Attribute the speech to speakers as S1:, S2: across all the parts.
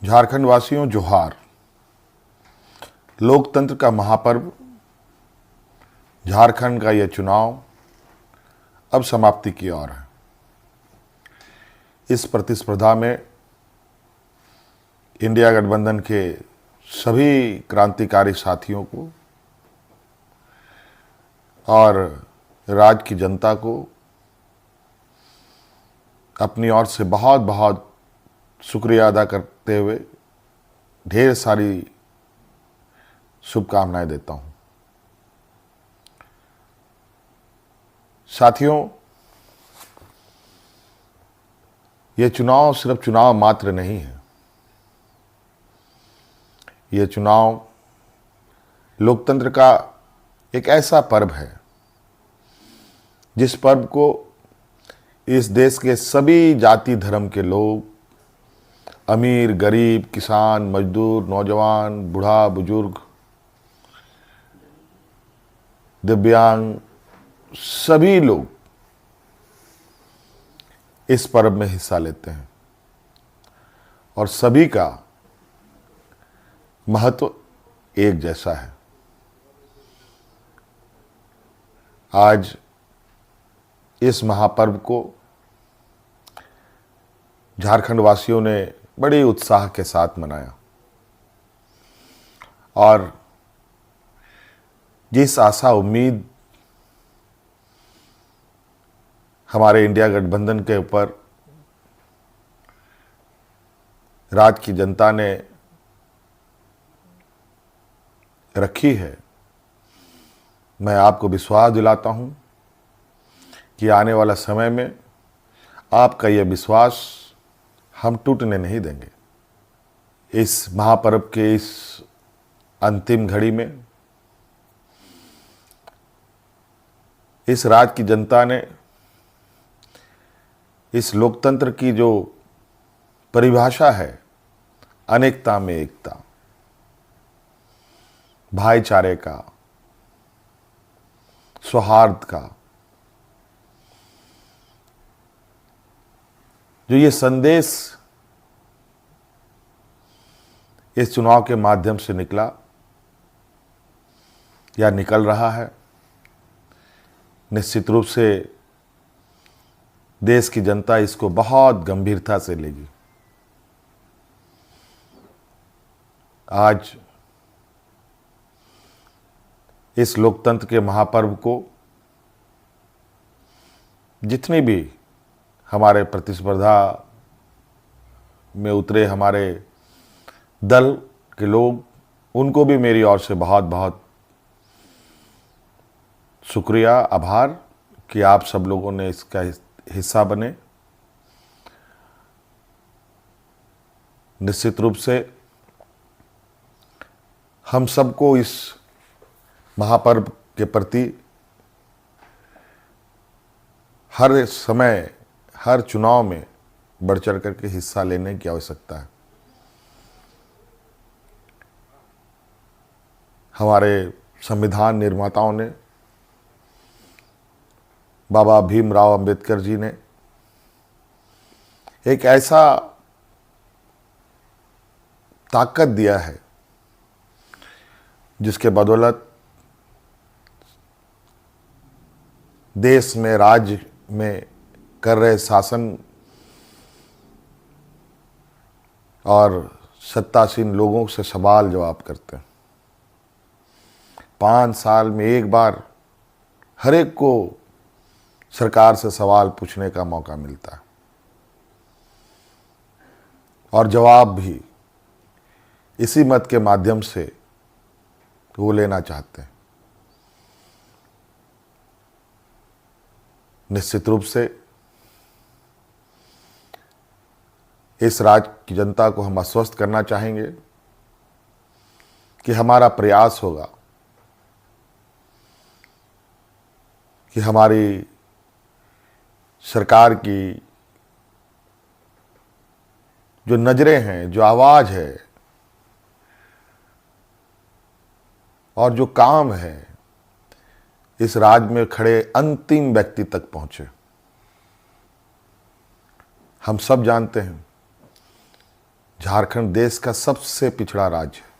S1: झारखंड वासियों जोहार। लोकतंत्र का महापर्व झारखंड का यह चुनाव अब समाप्ति की ओर है। इस प्रतिस्पर्धा में इंडिया गठबंधन के सभी क्रांतिकारी साथियों को और राज्य की जनता को अपनी ओर से बहुत बहुत शुक्रिया अदा करते हुए ढेर सारी शुभकामनाएं देता हूं। साथियों, यह चुनाव सिर्फ चुनाव मात्र नहीं है। यह चुनाव लोकतंत्र का एक ऐसा पर्व है जिस पर्व को इस देश के सभी जाति धर्म के लोग, अमीर गरीब, किसान मजदूर, नौजवान, बूढ़ा बुजुर्ग, दिव्यांग, सभी लोग इस पर्व में हिस्सा लेते हैं और सभी का महत्व एक जैसा है। आज इस महापर्व को झारखंड वासियों ने बड़े उत्साह के साथ मनाया और जिस आशा उम्मीद हमारे इंडिया गठबंधन के ऊपर राज्य की जनता ने रखी है, मैं आपको विश्वास दिलाता हूं कि आने वाला समय में आपका यह विश्वास हम टूटने नहीं देंगे। इस महापर्व के इस अंतिम घड़ी में इस राज्य की जनता ने इस लोकतंत्र की जो परिभाषा है, अनेकता में एकता, भाईचारे का, सौहार्द का, जो ये संदेश इस चुनाव के माध्यम से निकला या निकल रहा है, निश्चित रूप से देश की जनता इसको बहुत गंभीरता से लेगी। आज इस लोकतंत्र के महापर्व को जितनी भी हमारे प्रतिस्पर्धा में उतरे हमारे दल के लोग, उनको भी मेरी ओर से बहुत बहुत शुक्रिया, आभार कि आप सब लोगों ने इसका हिस्सा बने। निश्चित रूप से हम सबको इस महापर्व के प्रति हर समय, हर चुनाव में बढ़ चढ़ करके हिस्सा लेने की आवश्यकता है। हमारे संविधान निर्माताओं ने, बाबा भीमराव अंबेडकर जी ने एक ऐसा ताकत दिया है जिसके बदौलत देश में, राज्य में कर रहे शासन और सत्तासीन लोगों से सवाल जवाब करते हैं। 5 साल में एक बार हर एक को सरकार से सवाल पूछने का मौका मिलता है और जवाब भी इसी मत के माध्यम से वो लेना चाहते हैं। निश्चित रूप से इस राज्य की जनता को हम आश्वस्त करना चाहेंगे कि हमारा प्रयास होगा कि हमारी सरकार की जो नजरें हैं, जो आवाज है और जो काम है, इस राज्य में खड़े अंतिम व्यक्ति तक पहुंचे। हम सब जानते हैं झारखंड देश का सबसे पिछड़ा राज्य है।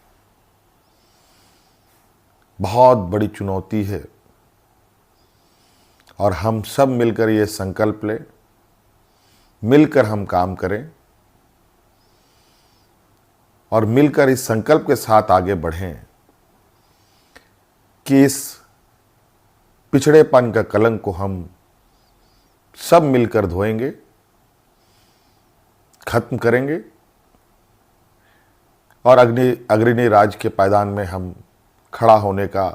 S1: बहुत बड़ी चुनौती है और हम सब मिलकर ये संकल्प लें, मिलकर हम काम करें और मिलकर इस संकल्प के साथ आगे बढ़ें कि इस पिछड़ेपन का कलंक को हम सब मिलकर धोएंगे, खत्म करेंगे और अग्रणी राज्य के पायदान में हम खड़ा होने का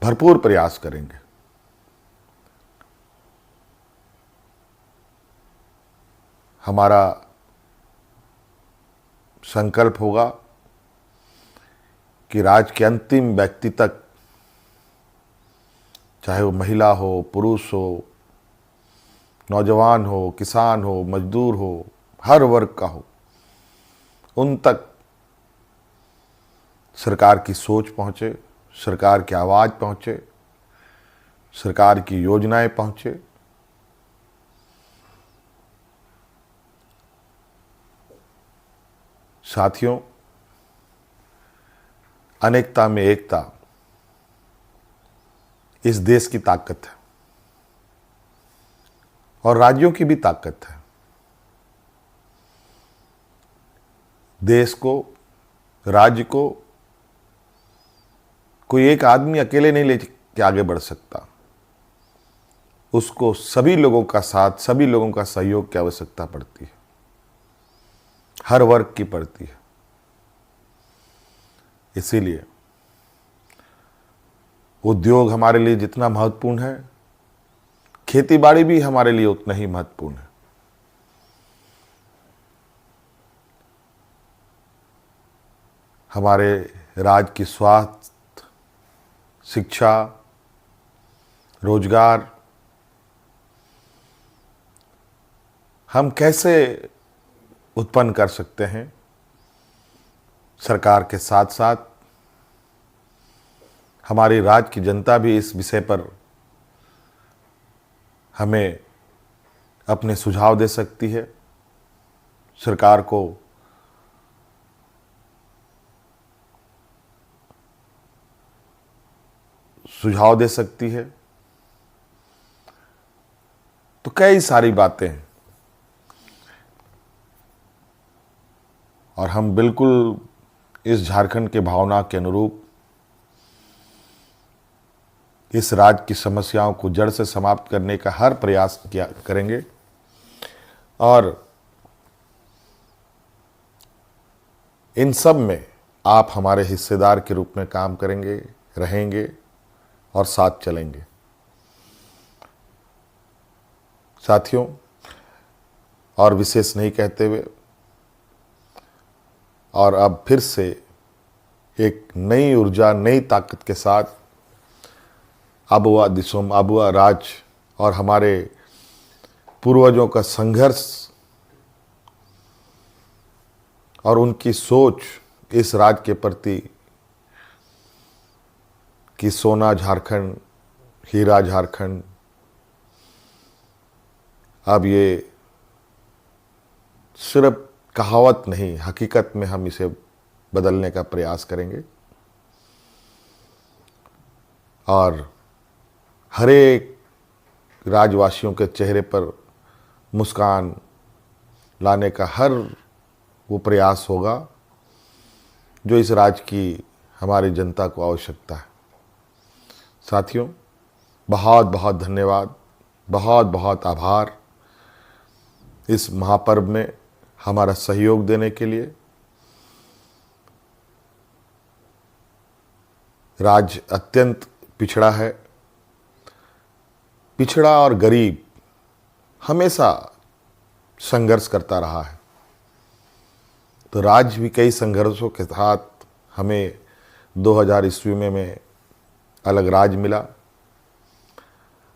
S1: भरपूर प्रयास करेंगे। हमारा संकल्प होगा कि राज्य के अंतिम व्यक्ति तक, चाहे वो महिला हो, पुरुष हो, नौजवान हो, किसान हो, मजदूर हो, हर वर्ग का हो, उन तक सरकार की सोच पहुंचे, सरकार की आवाज़ पहुंचे, सरकार की योजनाएं पहुंचे। साथियों, अनेकता में एकता इस देश की ताकत है और राज्यों की भी ताकत है। देश को, राज्य को कोई एक आदमी अकेले नहीं लेके आगे बढ़ सकता। उसको सभी लोगों का साथ, सभी लोगों का सहयोग की आवश्यकता पड़ती है, हर वर्ग की पड़ती है। इसीलिए उद्योग हमारे लिए जितना महत्वपूर्ण है, खेतीबाड़ी भी हमारे लिए उतना ही महत्वपूर्ण है। हमारे राज्य की स्वास्थ्य, शिक्षा, रोजगार हम कैसे उत्पन्न कर सकते हैं, सरकार के साथ साथ हमारी राज्य की जनता भी इस विषय पर हमें अपने सुझाव दे सकती है, सरकार को सुझाव दे सकती है। तो कई सारी बातें हैं और हम बिल्कुल इस झारखंड के भावना के अनुरूप इस राज्य की समस्याओं को जड़ से समाप्त करने का हर प्रयास करेंगे और इन सब में आप हमारे हिस्सेदार के रूप में काम करेंगे, रहेंगे और साथ चलेंगे। साथियों, और विशेष नहीं कहते हुए और अब फिर से एक नई ऊर्जा, नई ताकत के साथ आबुआ दिसोम, आबुआ राज और हमारे पूर्वजों का संघर्ष और उनकी सोच इस राज्य के प्रति कि सोना झारखंड, हीरा झारखंड, अब ये सिर्फ कहावत नहीं, हकीकत में हम इसे बदलने का प्रयास करेंगे और हर एक राज्यवासियों के चेहरे पर मुस्कान लाने का हर वो प्रयास होगा जो इस राज्य की हमारी जनता को आवश्यकता है। साथियों, बहुत बहुत धन्यवाद, बहुत बहुत आभार इस महापर्व में हमारा सहयोग देने के लिए। राज्य अत्यंत पिछड़ा है, पिछड़ा और गरीब हमेशा संघर्ष करता रहा है। तो राज्य भी कई संघर्षों के साथ हमें 2000 ईस्वी में अलग राज्य मिला।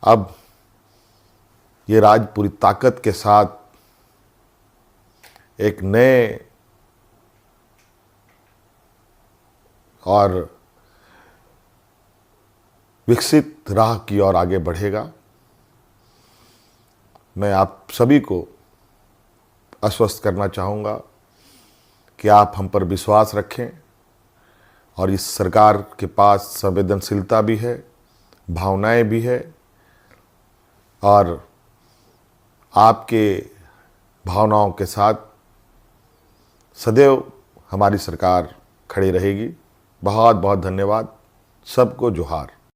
S1: अब ये राज्य पूरी ताकत के साथ एक नए और विकसित राह की ओर आगे बढ़ेगा। मैं आप सभी को आश्वस्त करना चाहूँगा कि आप हम पर विश्वास रखें और इस सरकार के पास संवेदनशीलता भी है, भावनाएं भी है और आपके भावनाओं के साथ सदैव हमारी सरकार खड़ी रहेगी। बहुत बहुत धन्यवाद। सबको जोहार।